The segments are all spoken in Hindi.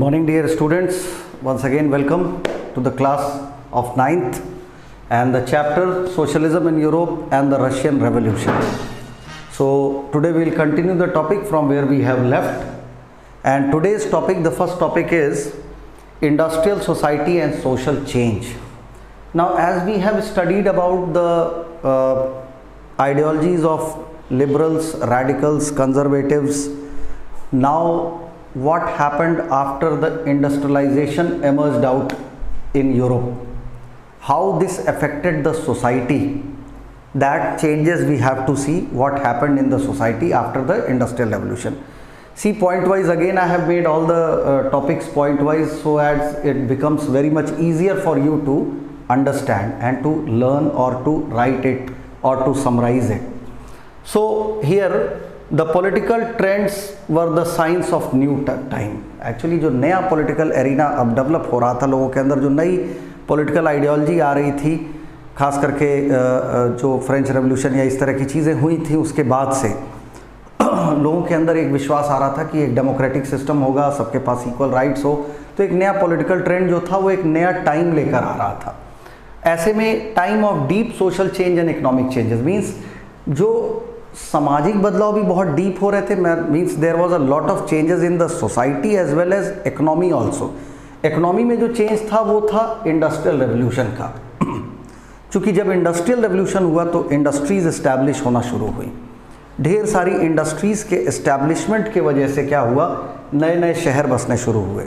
morning dear students, once again welcome to the class of 9th and the chapter Socialism in Europe and the Russian Revolution. So today we will continue the topic from where we have left, and today's topic, the first topic is industrial society and social change. Now as we have studied about the ideologies of liberals, radicals, conservatives, now what happened after the industrialization emerged out in Europe, how this affected the society, that changes we have to see what happened in the society after the industrial revolution. See, point wise again I have made all the topics point wise so as it becomes very much easier for you to understand and to learn or to write it or to summarize it. So here the political trends were the signs of new time. Actually जो नया political arena अब develop हो रहा था लोगों के अंदर, जो नई political ideology आ रही थी, खास करके जो फ्रेंच रेवोल्यूशन या इस तरह की चीज़ें हुई थी उसके बाद से लोगों के अंदर एक विश्वास आ रहा था कि एक डेमोक्रेटिक सिस्टम होगा, सबके पास इक्वल राइट्स हो, तो एक नया पॉलिटिकल ट्रेंड जो था वो एक नया टाइम लेकर आ रहा था. ऐसे में time of deep social change and economic changes means जो सामाजिक बदलाव भी बहुत डीप हो रहे थे, means there was a lot of changes in the society as well as economy also. Economy में जो चेंज था वो था इंडस्ट्रियल रेवोल्यूशन का. चूँकि जब इंडस्ट्रियल रेवोल्यूशन हुआ तो इंडस्ट्रीज़ इस्टेब्लिश होना शुरू हुई. ढेर सारी इंडस्ट्रीज़ के इस्टेब्लिशमेंट की वजह से क्या हुआ, नए नए शहर बसने शुरू हुए,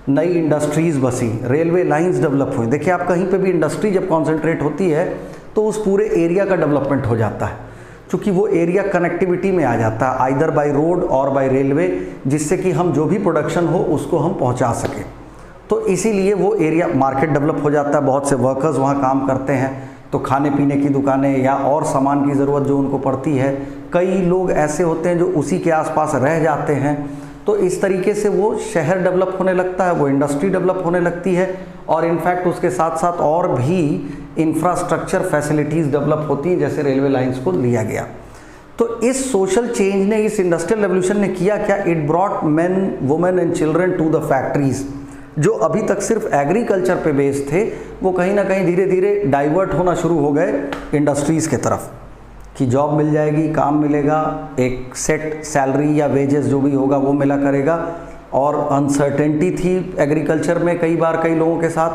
नई इंडस्ट्रीज़ बसी, रेलवे लाइंस डेवलप हुई. देखिए आप कहीं पे भी इंडस्ट्री जब कॉन्सेंट्रेट होती है तो उस पूरे एरिया का डेवलपमेंट हो जाता है, क्योंकि वो एरिया कनेक्टिविटी में आ जाता है आइदर बाय रोड और बाय रेलवे, जिससे कि हम जो भी प्रोडक्शन हो उसको हम पहुंचा सकें. तो इसीलिए वो एरिया मार्केट डेवलप हो जाता है, बहुत से वर्कर्स वहाँ काम करते हैं, तो खाने पीने की दुकानें या और सामान की ज़रूरत जो उनको पड़ती है, कई लोग ऐसे होते हैं जो उसी के आसपास रह जाते हैं. तो इस तरीके से वो शहर डेवलप होने लगता है, वो इंडस्ट्री डेवलप होने लगती है, और इनफैक्ट उसके साथ साथ और भी इंफ्रास्ट्रक्चर फैसिलिटीज़ डेवलप होती हैं, जैसे रेलवे लाइंस को लिया गया. तो इस सोशल चेंज ने, इस इंडस्ट्रियल रेवोल्यूशन ने किया क्या, it brought men, women and children to the factories. जो अभी तक सिर्फ एग्रीकल्चर पे बेस्ड थे वो कहीं ना कहीं धीरे धीरे डाइवर्ट होना शुरू हो गए इंडस्ट्रीज़ के तरफ, कि जॉब मिल जाएगी, काम मिलेगा, एक सेट सैलरी या वेजेस जो भी होगा वो मिला करेगा, और अनसर्टेनिटी थी एग्रीकल्चर में कई बार कई लोगों के साथ,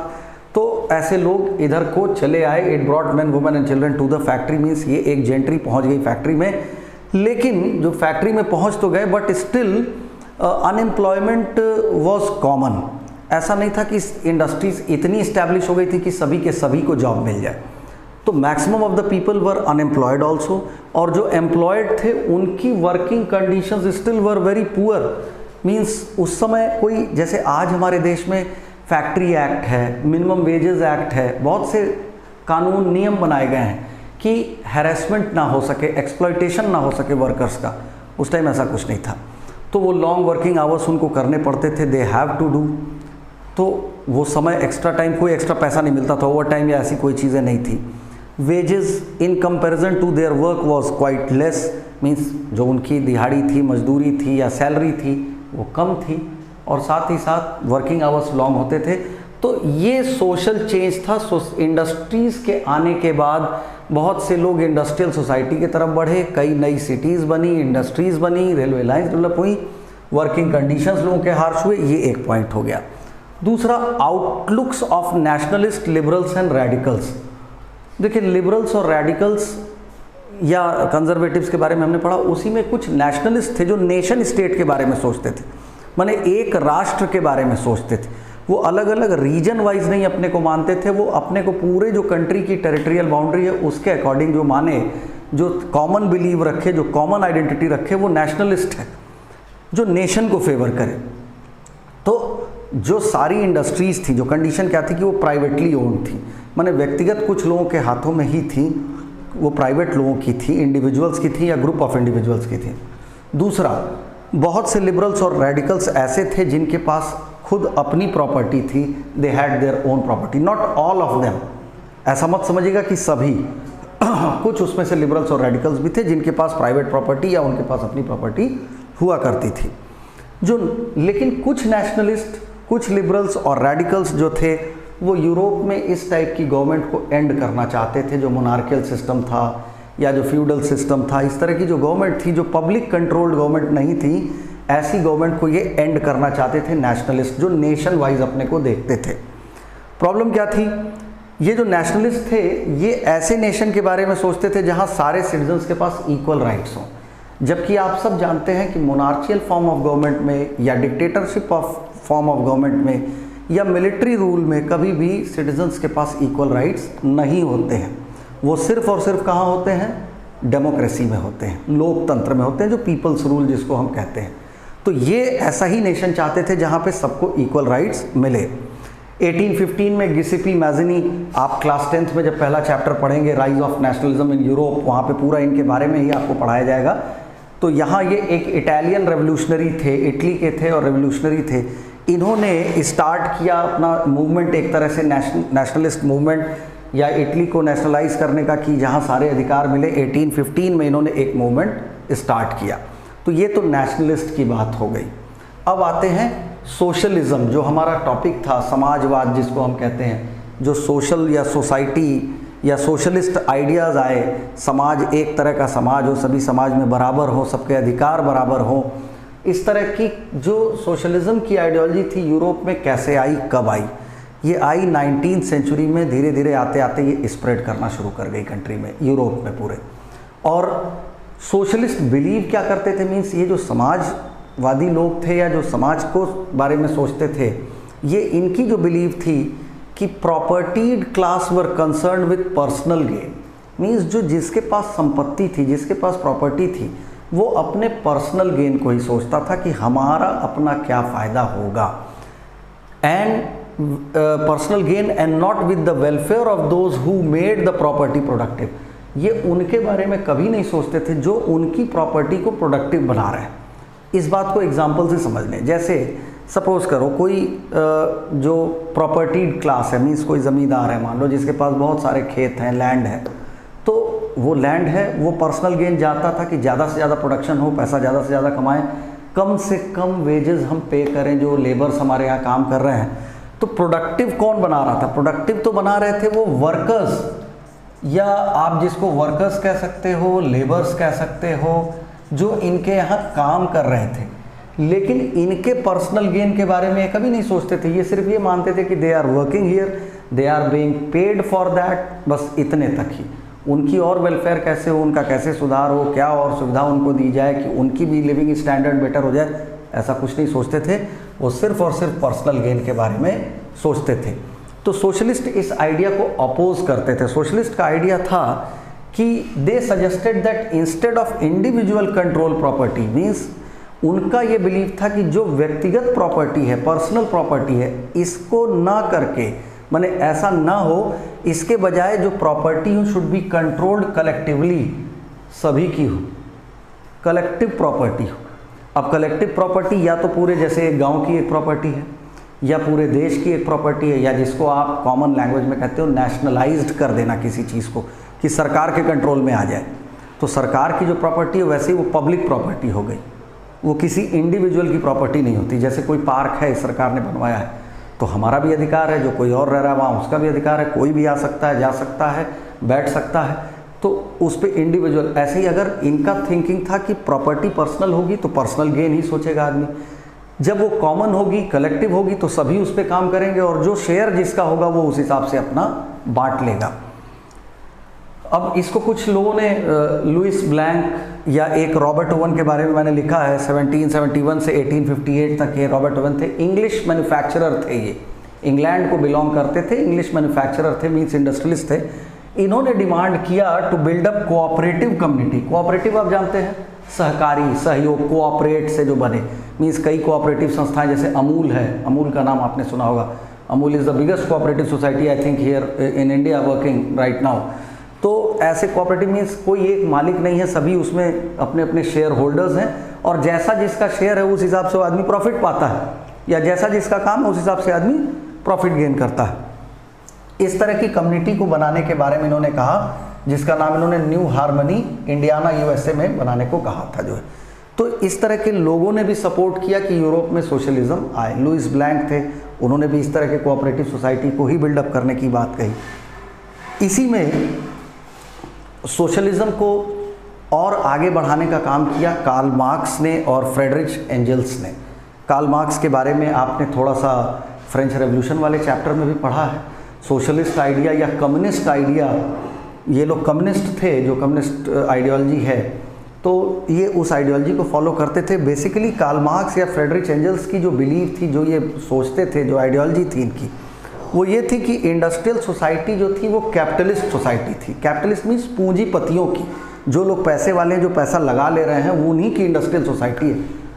तो ऐसे लोग इधर को चले आए. It brought man, women and children to the factory means ये एक जेंट्री पहुंच गई फैक्ट्री में. लेकिन जो फैक्ट्री में पहुंच तो गए but still unemployment was common. ऐसा नहीं था कि इंडस्ट्रीज इतनी इस्टेब्लिश हो गई थी कि सभी के सभी को जॉब मिल जाए. तो maximum of the people were unemployed also, और जो एम्प्लॉयड थे उनकी working conditions still were very poor. Means उस समय कोई, जैसे आज हमारे देश में फैक्ट्री एक्ट है, मिनिमम वेजेस एक्ट है, बहुत से कानून नियम बनाए गए हैं कि हैरेसमेंट ना हो सके, एक्सप्लॉयटेशन ना हो सके वर्कर्स का. उस टाइम ऐसा कुछ नहीं था, तो वो लॉन्ग वर्किंग आवर्स उनको करने पड़ते थे, दे हैव टू डू. तो वो समय एक्स्ट्रा टाइम, कोई एक्स्ट्रा पैसा नहीं मिलता था, ओवर टाइम या ऐसी कोई चीज़ें नहीं थी. Wages in comparison to their work was quite less, means जो उनकी दिहाड़ी थी, मजदूरी थी या सैलरी थी वो कम थी, और साथ ही साथ वर्किंग आवर्स लॉन्ग होते थे. तो ये सोशल चेंज था. इंडस्ट्रीज़ के आने के बाद बहुत से लोग इंडस्ट्रियल सोसाइटी की तरफ बढ़े, कई नई सिटीज़ बनी, इंडस्ट्रीज़ बनी, रेलवे लाइन्स डेवलप हुई, वर्किंग कंडीशंस लोगों के हार्श हुए. ये एक पॉइंट हो गया. दूसरा, outlooks of nationalist, liberals and radicals. देखिए लिबरल्स और रेडिकल्स या कंजर्वेटिव्स के बारे में हमने पढ़ा, उसी में कुछ नेशनलिस्ट थे जो नेशन स्टेट के बारे में सोचते थे, माने एक राष्ट्र के बारे में सोचते थे. वो अलग अलग रीजन वाइज नहीं अपने को मानते थे, वो अपने को पूरे जो कंट्री की टेरिटोरियल बाउंड्री है उसके अकॉर्डिंग जो माने, जो कॉमन बिलीव रखे, जो कॉमन आइडेंटिटी रखे, वो नेशनलिस्ट है, जो नेशन को फेवर करे. तो जो सारी इंडस्ट्रीज़ थी, जो कंडीशन क्या थी कि वो प्राइवेटली ओन्ड थी, माने व्यक्तिगत कुछ लोगों के हाथों में ही थी, वो प्राइवेट लोगों की थी, इंडिविजुअल्स की थी या ग्रुप ऑफ इंडिविजुअल्स की थी. दूसरा, बहुत से लिबरल्स और रेडिकल्स ऐसे थे जिनके पास खुद अपनी प्रॉपर्टी थी, they had their own property, not all of them. ऐसा मत समझिएगा कि सभी, कुछ उसमें से लिबरल्स और रेडिकल्स भी थे जिनके पास प्राइवेट प्रॉपर्टी या उनके पास अपनी प्रॉपर्टी हुआ करती थी. जो लेकिन कुछ नेशनलिस्ट कुछ लिबरल्स और रेडिकल्स जो थे वो यूरोप में इस टाइप की गवर्नमेंट को एंड करना चाहते थे, जो मोनार्कियल सिस्टम था या जो फ्यूडल सिस्टम था। इस तरह की जो गवर्नमेंट थी, जो पब्लिक कंट्रोल्ड गवर्नमेंट नहीं थी, ऐसी गवर्नमेंट को ये एंड करना चाहते थे नेशनलिस्ट, जो नेशन वाइज अपने को देखते थे। प्रॉब्लम क्या थी, ये जो नेशनलिस्ट थे ये ऐसे नेशन के बारे में सोचते थे जहाँ सारे सिटीजन्स के पास इक्वल राइट्स हों, जबकि आप सब जानते हैं कि मोनार्चियल फॉर्म ऑफ गवर्नमेंट में या dictatorship of form of government में या मिलिट्री रूल में कभी भी सिटीजन्स के पास इक्वल राइट्स नहीं होते हैं। वो सिर्फ और सिर्फ कहाँ होते हैं, डेमोक्रेसी में होते हैं, लोकतंत्र में होते हैं, जो पीपल्स रूल जिसको हम कहते हैं। तो ये ऐसा ही नेशन चाहते थे जहाँ पे सबको इक्वल राइट्स मिले। 1815 में गिसिपी मैज़िनी, आप क्लास 10th में जब पहला चैप्टर पढ़ेंगे rise of nationalism in Europe, वहाँ पे पूरा इनके बारे में ही आपको पढ़ाया जाएगा। तो यहाँ ये एक इटालियन रेवोल्यूशनरी थे, इटली के थे और रेवोल्यूशनरी थे। इन्होंने स्टार्ट किया अपना मूवमेंट, एक तरह से नेशनलिस्ट मूवमेंट या इटली को नेशनलाइज करने का, कि जहाँ सारे अधिकार मिले। 1815 में इन्होंने एक मूवमेंट स्टार्ट किया। तो ये तो नेशनलिस्ट की बात हो गई। अब आते हैं सोशलिज्म, जो हमारा टॉपिक था, समाजवाद जिसको हम कहते हैं, जो सोशल या सोसाइटी या सोशलिस्ट आइडियाज़ आए, समाज एक तरह का समाज हो, सभी समाज में बराबर हो, सबके अधिकार बराबर हो। इस तरह की जो सोशलिज्म की आइडियोलॉजी थी यूरोप में कैसे आई, कब आई? ये आई 19th सेंचुरी में, धीरे धीरे आते आते ये स्प्रेड करना शुरू कर गई कंट्री में, यूरोप में पूरे। और सोशलिस्ट बिलीव क्या करते थे, मीन्स ये जो समाजवादी लोग थे या जो समाज को बारे में सोचते थे, ये इनकी जो बिलीव थी कि propertied class were concern with personal gain, means जो जिसके पास संपत्ति थी, जिसके पास प्रॉपर्टी थी, वो अपने पर्सनल गेन को ही सोचता था कि हमारा अपना क्या फ़ायदा होगा, and personal gain and not with the welfare of those who made the property productive. ये उनके बारे में कभी नहीं सोचते थे जो उनकी प्रॉपर्टी को प्रोडक्टिव बना रहे हैं। इस बात को एग्जाम्पल से समझ लें। जैसे सपोज करो कोई जो प्रॉपर्टीड क्लास है, मीन्स कोई ज़मींदार है मान लो, जिसके पास बहुत सारे खेत हैं, लैंड है, तो वो लैंड है, वो पर्सनल गेन चाहता था कि ज़्यादा से ज़्यादा प्रोडक्शन हो, पैसा ज़्यादा से ज़्यादा कमाएं, कम से कम वेजेस हम पे करें जो लेबर्स हमारे यहाँ काम कर रहे हैं। तो प्रोडक्टिव कौन बना रहा था? प्रोडक्टिव तो बना रहे थे वो वर्कर्स, या आप जिसको वर्कर्स कह सकते हो, लेबर्स कह सकते हो, जो इनके यहाँ काम कर रहे थे। लेकिन इनके पर्सनल गेन के बारे में कभी नहीं सोचते थे। ये सिर्फ ये मानते थे कि they are working here, they are being paid for that, बस इतने तक ही। उनकी और वेलफेयर कैसे हो, उनका कैसे सुधार हो, क्या और सुविधा उनको दी जाए कि उनकी भी लिविंग स्टैंडर्ड बेटर हो जाए, ऐसा कुछ नहीं सोचते थे। वो सिर्फ और सिर्फ पर्सनल गेन के बारे में सोचते थे। तो सोशलिस्ट इस आइडिया को अपोज करते थे। सोशलिस्ट का आइडिया था कि दे suggested that instead of individual control property, means उनका ये बिलीव था कि जो व्यक्तिगत प्रॉपर्टी है, पर्सनल प्रॉपर्टी है, इसको ना करके, माने ऐसा ना हो, इसके बजाय जो प्रॉपर्टी हो शुड बी कंट्रोल्ड कलेक्टिवली, सभी की हो, कलेक्टिव प्रॉपर्टी हो। अब कलेक्टिव प्रॉपर्टी या तो पूरे जैसे एक गांव की एक प्रॉपर्टी है, या पूरे देश की एक प्रॉपर्टी है, या जिसको आप कॉमन लैंग्वेज में कहते हो नेशनलाइज्ड कर देना किसी चीज़ को, कि सरकार के कंट्रोल में आ जाए। तो सरकार की जो प्रॉपर्टी है वैसे ही वो पब्लिक प्रॉपर्टी हो गई, वो किसी इंडिविजुअल की प्रॉपर्टी नहीं होती। जैसे कोई पार्क है, सरकार ने बनवाया है, तो हमारा भी अधिकार है, जो कोई और रह रहा है वहाँ उसका भी अधिकार है, कोई भी आ सकता है, जा सकता है, बैठ सकता है, तो उस पर इंडिविजुअल। ऐसे ही अगर इनका थिंकिंग था कि प्रॉपर्टी पर्सनल होगी तो पर्सनल गेन ही सोचेगा आदमी, जब वो कॉमन होगी, कलेक्टिव होगी, तो सभी उस पर काम करेंगे और जो शेयर जिसका होगा वो उस हिसाब से अपना बांट लेगा। अब इसको कुछ लोगों ने लुइस ब्लैंक या एक रॉबर्ट ओवन के बारे में मैंने लिखा है, 1771 से 1858 तक ये रॉबर्ट ओवन थे। इंग्लिश मैन्युफैक्चरर थे, ये इंग्लैंड को बिलोंग करते थे, इंग्लिश मैन्युफैक्चरर थे, मीन्स इंडस्ट्रियलिस्ट थे। इन्होंने डिमांड किया to build up cooperative community. Cooperative आप जानते हैं, सहकारी, सहयोग, कोऑपरेट से जो बने, मीन्स कई कोऑपरेटिव संस्थाएं, जैसे अमूल है, अमूल का नाम आपने सुना होगा, Amul is the biggest cooperative society I think here in India working right now. तो ऐसे कोऑपरेटिव मीन्स कोई एक मालिक नहीं है, सभी उसमें अपने अपने शेयर होल्डर्स हैं, और जैसा जिसका शेयर है उस हिसाब से वो आदमी प्रॉफिट पाता है, या जैसा जिसका काम है उस हिसाब से आदमी प्रॉफिट गेन करता है। इस तरह की कम्युनिटी को बनाने के बारे में इन्होंने कहा, जिसका नाम इन्होंने न्यू हार्मनी इंडियाना USA में बनाने को कहा था जो है। तो इस तरह के लोगों ने भी सपोर्ट किया कि यूरोप में सोशलिज्म आए। लुइस ब्लैंक थे, उन्होंने भी इस तरह के कोऑपरेटिव सोसाइटी को ही बिल्डअप करने की बात कही। इसी में सोशलिज्म को और आगे बढ़ाने का काम किया कार्ल मार्क्स ने और फ्रेडरिच एंजल्स ने। कार्ल मार्क्स के बारे में आपने थोड़ा सा फ्रेंच रेवोल्यूशन वाले चैप्टर में भी पढ़ा है। सोशलिस्ट आइडिया या कम्युनिस्ट आइडिया, ये लोग कम्युनिस्ट थे, जो कम्युनिस्ट आइडियोलॉजी है, तो ये उस आइडियोलॉजी को फॉलो करते थे। बेसिकली कार्ल मार्क्स या फ्रेडरिच एंजल्स की जो बिलीव थी, जो ये सोचते थे, जो आइडियोलॉजी थी इनकी, वो ये थी कि इंडस्ट्रियल सोसाइटी जो थी वो कैपिटलिस्ट सोसाइटी थी। कैपिटलिस्ट मीन्स पूंजीपतियों की, जो लोग पैसे वाले हैं, जो पैसा लगा ले रहे हैं, वो उन्हीं की इंडस्ट्रियल सोसाइटी है।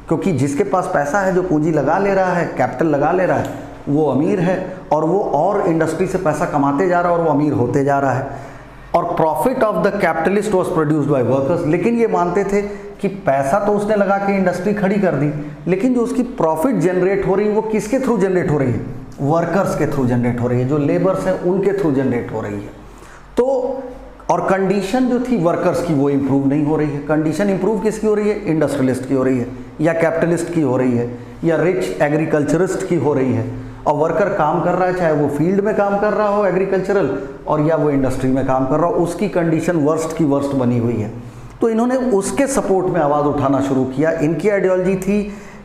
क्योंकि जिसके पास पैसा है, जो पूंजी लगा ले रहा है, कैपिटल लगा ले रहा है, वो अमीर है, और वो और इंडस्ट्री से पैसा कमाते जा रहा है और वो अमीर होते जा रहा है। और profit of the capitalist was produced by workers. लेकिन ये मानते थे कि पैसा तो उसने लगा के इंडस्ट्री खड़ी कर दी, लेकिन जो उसकी प्रॉफिट जनरेट हो रही है वो किसके थ्रू जनरेट हो रही है? वर्कर्स के थ्रू जनरेट हो रही है, जो लेबर्स हैं उनके थ्रू जनरेट हो रही है। तो और कंडीशन जो थी वर्कर्स की वो इम्प्रूव नहीं हो रही है। कंडीशन इम्प्रूव किसकी हो रही है? इंडस्ट्रियलिस्ट की हो रही है, या कैपिटलिस्ट की हो रही है, या रिच एग्रीकल्चरिस्ट की हो रही है। और वर्कर काम कर रहा है, चाहे वो फील्ड में काम कर रहा हो एग्रीकल्चरल, और या वो इंडस्ट्री में काम कर रहा हो, उसकी कंडीशन वर्स्ट की वर्स्ट बनी हुई है। तो इन्होंने उसके सपोर्ट में आवाज़ उठाना शुरू किया। इनकी आइडियोलॉजी थी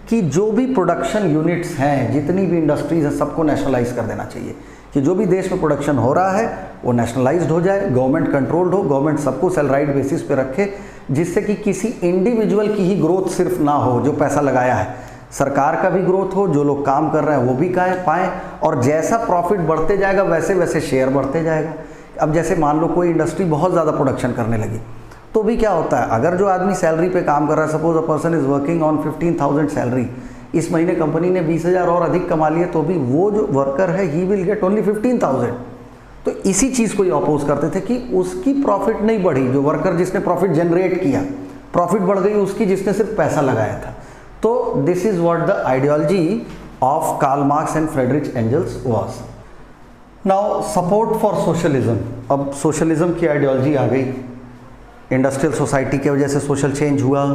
कि जो भी प्रोडक्शन यूनिट्स हैं, जितनी भी इंडस्ट्रीज हैं, सबको नेशनलाइज कर देना चाहिए, कि जो भी देश में प्रोडक्शन हो रहा है वो नेशनलाइज्ड हो जाए, गवर्नमेंट कंट्रोल्ड हो, गवर्नमेंट सबको सैलराइड बेसिस पे रखे, जिससे कि किसी इंडिविजुअल की ही ग्रोथ सिर्फ ना हो जो पैसा लगाया है, सरकार का भी ग्रोथ हो, जो लोग काम कर रहे हैं वो भी पाएँ, और जैसा प्रॉफिट बढ़ते जाएगा वैसे वैसे शेयर बढ़ते जाएगा। अब जैसे मान लो कोई इंडस्ट्री बहुत ज़्यादा प्रोडक्शन करने लगी, तो भी क्या होता है, अगर जो आदमी सैलरी पे काम कर रहा है, suppose a person is working on 15,000 salary, इस महीने कंपनी ने 20,000 और अधिक कमा लिए, तो भी वो जो वर्कर है ही विल गेट ओनली 15,000। तो इसी चीज़ को ये अपोज करते थे कि उसकी प्रॉफिट नहीं बढ़ी, जो वर्कर जिसने प्रॉफिट जनरेट किया, प्रॉफिट बढ़ गई उसकी जिसने सिर्फ पैसा लगाया था। तो this is what the ideology of Karl Marx and Friedrich Engels was. Now support for socialism. अब सोशलिज्म की आइडियोलॉजी आ गई, इंडस्ट्रियल सोसाइटी की वजह से सोशल चेंज हुआ।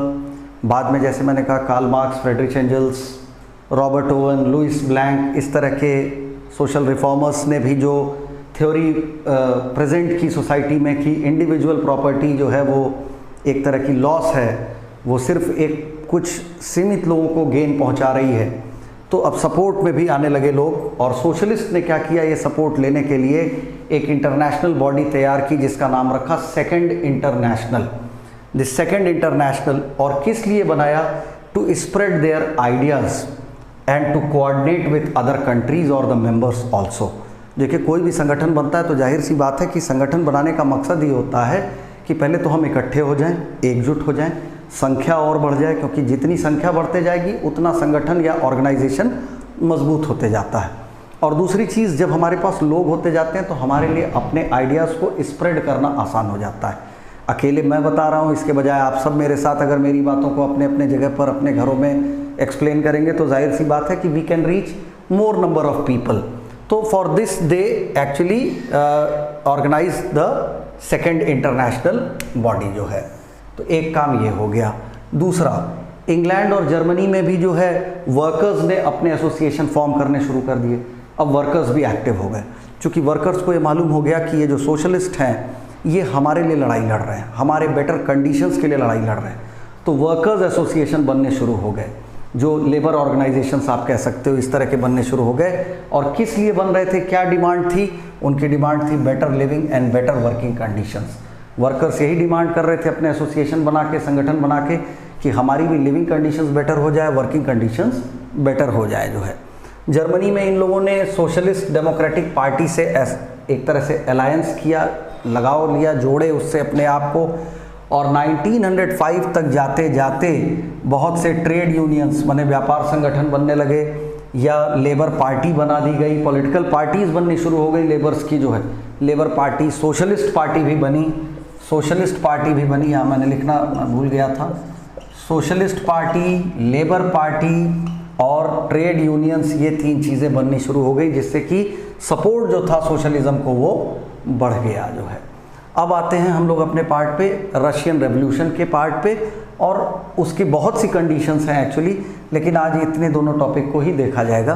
बाद में जैसे मैंने कहा Karl Marx, Friedrich Engels, Robert Owen, Louis Blanc, इस तरह के सोशल रिफॉर्मर्स ने भी जो थ्योरी प्रेजेंट की सोसाइटी में कि इंडिविजुअल प्रॉपर्टी जो है वो एक तरह की लॉस है, वो सिर्फ एक कुछ सीमित लोगों को गेन पहुंचा रही है, तो अब सपोर्ट में भी आने लगे लोग। और सोशलिस्ट ने क्या किया, ये सपोर्ट लेने के लिए एक इंटरनेशनल बॉडी तैयार की जिसका नाम रखा second international. This second international, और किस लिए बनाया? To spread their ideas and to coordinate with other countries और द मेंबर्स ऑल्सो। देखिए, कोई भी संगठन बनता है तो जाहिर सी बात है कि संगठन बनाने का मकसद ये होता है कि पहले तो हम इकट्ठे हो जाएं, एकजुट हो जाएं, संख्या और बढ़ जाए, क्योंकि जितनी संख्या बढ़ते जाएगी उतना संगठन या ऑर्गेनाइजेशन मजबूत होते जाता है। और दूसरी चीज़, जब हमारे पास लोग होते जाते हैं तो हमारे लिए अपने आइडियाज़ को स्प्रेड करना आसान हो जाता है। अकेले मैं बता रहा हूँ, इसके बजाय आप सब मेरे साथ अगर मेरी बातों को अपने अपने जगह पर अपने घरों में एक्सप्लेन करेंगे तो जाहिर सी बात है कि we can reach more number of people. तो for this they actually organise the second international body जो है। तो एक काम ये हो गया। दूसरा, इंग्लैंड और जर्मनी में भी जो है वर्कर्स ने अपने एसोसिएशन फॉर्म करने शुरू कर दिए। अब वर्कर्स भी एक्टिव हो गए, क्योंकि वर्कर्स को ये मालूम हो गया कि ये जो सोशलिस्ट हैं ये हमारे लिए लड़ाई लड़ रहे हैं, हमारे बेटर कंडीशंस के लिए लड़ाई लड़ रहे हैं। तो वर्कर्स एसोसिएशन बनने शुरू हो गए, जो लेबर ऑर्गेनाइजेशंस आप कह सकते हो, इस तरह के बनने शुरू हो गए। और किस लिए बन रहे थे, क्या डिमांड थी? उनकी डिमांड थी better living and better working conditions. Workers यही डिमांड कर रहे थे अपने एसोसिएशन बना के, संगठन बना के, कि हमारी भी लिविंग कंडीशंस बेटर हो जाए, वर्किंग कंडीशंस बेटर हो जाए जो है। जर्मनी में इन लोगों ने सोशलिस्ट डेमोक्रेटिक पार्टी से एक तरह से अलायंस किया, लगाव लिया, जोड़े उससे अपने आप को। और 1905 तक जाते जाते बहुत से ट्रेड यूनियंस माने व्यापार संगठन बनने लगे, या लेबर पार्टी बना दी गई, पॉलिटिकल पार्टीज बननी शुरू हो गई लेबर्स की जो है। लेबर पार्टी, सोशलिस्ट पार्टी भी बनी, सोशलिस्ट पार्टी भी बनी, यहाँ मैंने लिखना भूल गया था, सोशलिस्ट पार्टी, लेबर पार्टी और ट्रेड यूनियंस, ये तीन चीज़ें बननी शुरू हो गई, जिससे कि सपोर्ट जो था सोशलिज्म को वो बढ़ गया जो है। अब आते हैं हम लोग अपने पार्ट पे, रशियन रेवोल्यूशन के पार्ट पे, और उसकी बहुत सी कंडीशंस हैं एक्चुअली, लेकिन आज इतने दोनों टॉपिक को ही देखा जाएगा।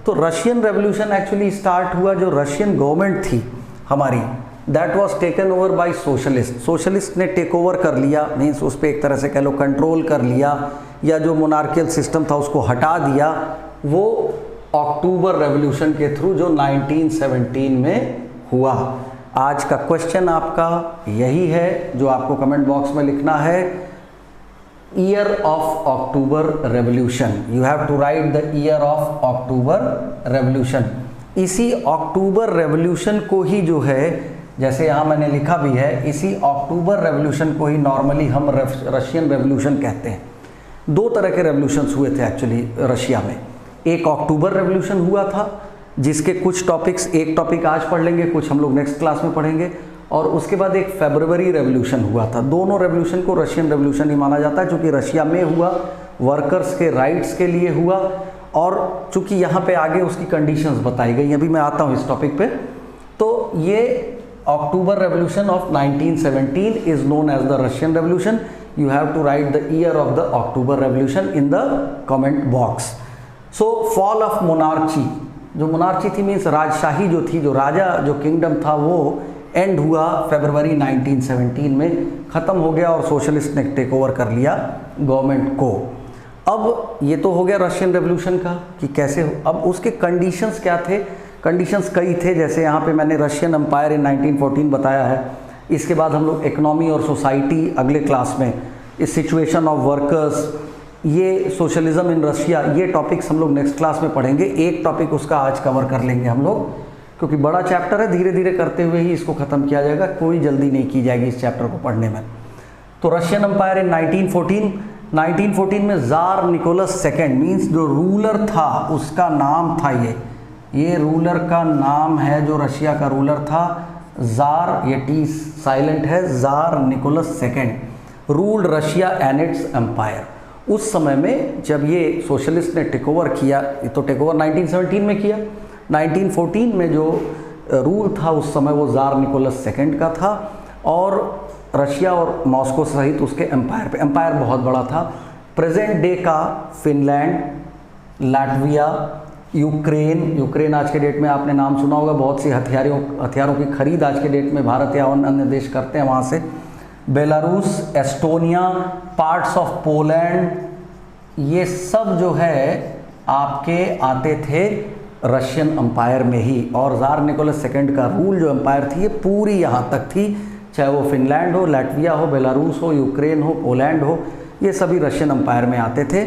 तो रशियन रेवोल्यूशन एक्चुअली स्टार्ट हुआ, जो रशियन गवर्नमेंट थी हमारी, that was taken over by socialist. Socialist ने टेक ओवर कर लिया, मीन्स उस पर एक तरह से कह लो कंट्रोल कर लिया, या जो मोनार्कियल सिस्टम था उसको हटा दिया, वो अक्टूबर रेवोल्यूशन के थ्रू जो 1917 में हुआ। आज का क्वेश्चन आपका यही है जो आपको कमेंट बॉक्स में लिखना है, year of October revolution. You have to write the year of October revolution. इसी अक्टूबर रेवोल्यूशन को ही जो है, जैसे यहाँ मैंने लिखा भी है, इसी अक्टूबर रेवोल्यूशन को ही नॉर्मली हम रशियन रेवोल्यूशन कहते हैं। दो तरह के रेवोल्यूशंस हुए थे एक्चुअली रशिया में। एक अक्टूबर रेवोल्यूशन हुआ था, जिसके कुछ टॉपिक्स, एक टॉपिक आज पढ़ लेंगे, कुछ हम लोग नेक्स्ट क्लास में पढ़ेंगे, और उसके बाद एक फरवरी रेवोल्यूशन हुआ था। दोनों रेवोल्यूशन को रशियन रेवोल्यूशन ही माना जाता है, क्योंकि रशिया में हुआ, वर्कर्स के राइट्स के लिए हुआ, और चूंकि यहाँ पे आगे उसकी कंडीशंस बताई गई, अभी मैं आता हूँ इस टॉपिक पे। तो ये October revolution of 1917 is known as the Russian revolution. You have to write the year of the October revolution in the comment box. So fall of monarchy, जो मोनार्ची थी मीन्स राजशाही जो थी, जो राजा जो किंगडम था, वो एंड हुआ फरवरी 1917 में, ख़त्म हो गया, और सोशलिस्ट ने टेक ओवर कर लिया गवर्नमेंट को। अब ये तो हो गया रशियन रेवोल्यूशन का कि कैसे हो। अब उसके कंडीशंस क्या थे? कंडीशंस कई थे, जैसे यहाँ पे मैंने रशियन एम्पायर इन 1914 बताया है। इसके बाद हम लोग इकोनॉमी और सोसाइटी अगले क्लास में, इस सिचुएशन ऑफ वर्कर्स, ये सोशलिज्म इन रशिया, ये टॉपिक्स हम लोग नेक्स्ट क्लास में पढ़ेंगे। एक टॉपिक उसका आज कवर कर लेंगे हम लोग, क्योंकि बड़ा चैप्टर है, धीरे धीरे करते हुए ही इसको ख़त्म किया जाएगा, कोई जल्दी नहीं की जाएगी इस चैप्टर को पढ़ने में। तो रशियन एम्पायर इन 1914 में ज़ार निकोलस सेकेंड, मीन्स जो रूलर था उसका नाम था ये रूलर का नाम है, जो रशिया का रूलर था, ज़ार, ये टी साइलेंट है, tsar Nicholas second ruled Russia and its empire. उस समय में जब ये सोशलिस्ट ने टेक ओवर किया, तो टेक ओवर 1917 में किया, 1914 में जो रूल था उस समय वो ज़ार निकोलस सेकेंड का था, और रशिया और मॉस्को सहित उसके एम्पायर पे, एम्पायर बहुत बड़ा था। प्रेजेंट डे का फिनलैंड, लाटविया, यूक्रेन आज के डेट में आपने नाम सुना होगा, बहुत सी हथियारों की खरीद आज के डेट में भारत या अन्य देश करते हैं वहाँ से। Belarus, Estonia, parts of Poland, ये सब जो है आपके आते थे रशियन एम्पायर में ही। और ज़ार निकोलस सेकेंड का रूल जो एम्पायर थी ये पूरी यहाँ तक थी, चाहे वो फिनलैंड हो, लाटविया हो, बेलारूस हो, यूक्रेन हो, पोलैंड हो, ये सभी रशियन एम्पायर में आते थे।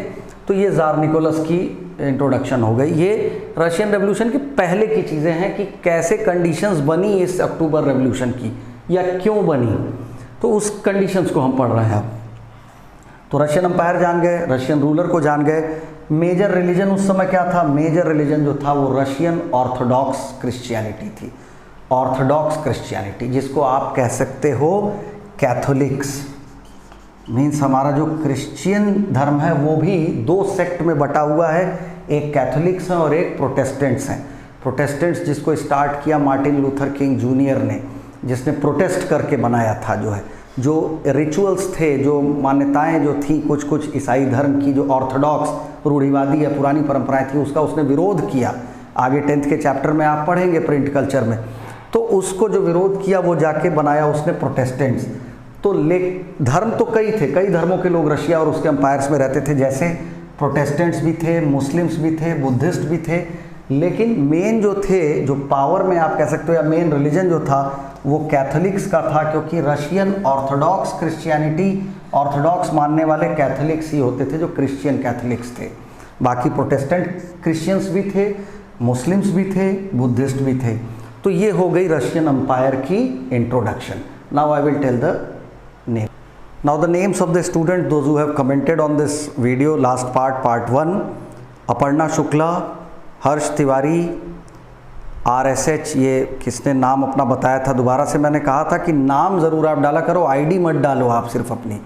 तो ये ज़ार निकोलस की इंट्रोडक्शन हो गई। ये रशियन रेवोल्यूशन के पहले की चीज़ें हैं कि कैसे कंडीशंस बनी इस अक्टूबर रेवोल्यूशन की, या क्यों बनी, तो उस कंडीशंस को हम पढ़ रहे हैं अब। तो रशियन एम्पायर जान गए, रशियन रूलर को जान गए। मेजर रिलीजन उस समय क्या था? मेजर रिलीजन जो था वो रशियन ऑर्थोडॉक्स क्रिश्चियनिटी थी। ऑर्थोडॉक्स क्रिश्चियनिटी, जिसको आप कह सकते हो कैथोलिक्स, मीन्स हमारा जो क्रिश्चियन धर्म है वो भी दो सेक्ट में बटा हुआ है, एक कैथोलिक्स हैं और एक प्रोटेस्टेंट्स हैं। प्रोटेस्टेंट्स जिसको स्टार्ट किया मार्टिन लूथर किंग जूनियर ने, जिसने प्रोटेस्ट करके बनाया था, जो रिचुअल्स थे, जो मान्यताएं जो थी कुछ ईसाई धर्म की, जो ऑर्थोडॉक्स रूढ़िवादी या पुरानी परंपराएं थी, उसका उसने विरोध किया। आगे 10th के चैप्टर में आप पढ़ेंगे प्रिंट कल्चर में। तो उसको जो विरोध किया वो जाके बनाया उसने प्रोटेस्टेंट्स। तो धर्म तो कई धर्मों के लोग रशिया और उसके एम्पायर्स में रहते थे, जैसे प्रोटेस्टेंट्स भी थे, मुस्लिम्स भी थे, बुद्धिस्ट भी थे, लेकिन मेन जो थे, जो पावर में आप कह सकते हो या मेन रिलीजन जो था वो कैथोलिक्स का था, क्योंकि रशियन ऑर्थोडॉक्स क्रिश्चियनिटी, ऑर्थोडॉक्स मानने वाले कैथोलिक्स ही होते थे जो क्रिश्चियन कैथोलिक्स थे। बाकी प्रोटेस्टेंट क्रिश्चियंस भी थे, मुस्लिम्स भी थे, बुद्धिस्ट भी थे। तो ये हो गई रशियन एम्पायर की introduction. Now I will tell the name. Now the names of the students, those who have commented on this video, last part 1, Aparna Shukla, Harsh Tiwari, RSH, ये किसने नाम अपना बताया था, दोबारा से मैंने कहा था कि नाम ज़रूर आप डाला करो, आईडी मत डालो आप सिर्फ अपनी।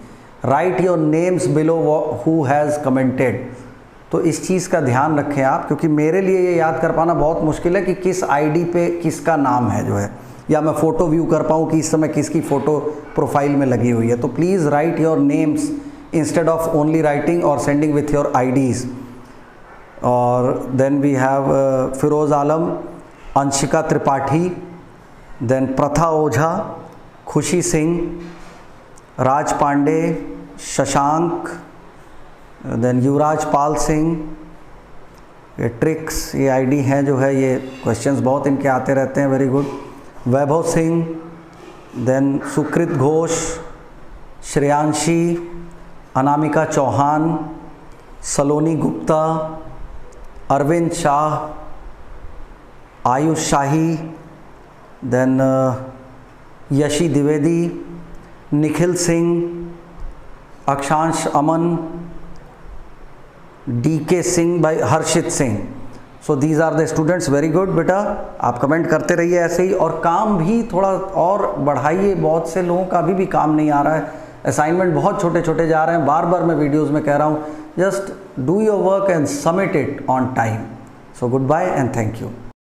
Right your names below who has commented. तो इस चीज़ का ध्यान रखें आप, क्योंकि मेरे लिए ये याद कर पाना बहुत मुश्किल है कि किस आईडी पे किसका नाम है जो है। या मैं फ़ोटो व्यू कर पाऊँ कि इस समय किसकी फ़ोटो प्रोफाइल में लगी हुई है। तो please write your names instead of only writing और सेंडिंग विथ योर आईडीज़। और then we have Firoz Alam, Anshika Tripathi, then Pratha Ojha, Khushi Singh, Raj Pande, Shashank, then Yuvraj Pal Singh, ये ट्रिक्स, ये आईडी हैं जो है, ये क्वेश्चंस बहुत इनके आते रहते हैं, very good. Vaibhav Singh, then Sukrit Ghosh, Shreyanshi, Anamika Chauhan, Saloni Gupta, Arvind Shah, Ayush Shahi, then Yashi Dwivedi, Nikhil Singh, Akshansh Aman, DK Singh by Harshit Singh. So these are the students, very good बेटा, आप कमेंट करते रहिए ऐसे ही, और काम भी थोड़ा और बढ़ाइए, बहुत से लोगों का अभी भी काम नहीं आ रहा है, असाइनमेंट बहुत छोटे छोटे जा रहे हैं, बार बार मैं वीडियोज़ में कह रहा हूँ, just do your work and submit it on time. So good bye and thank you.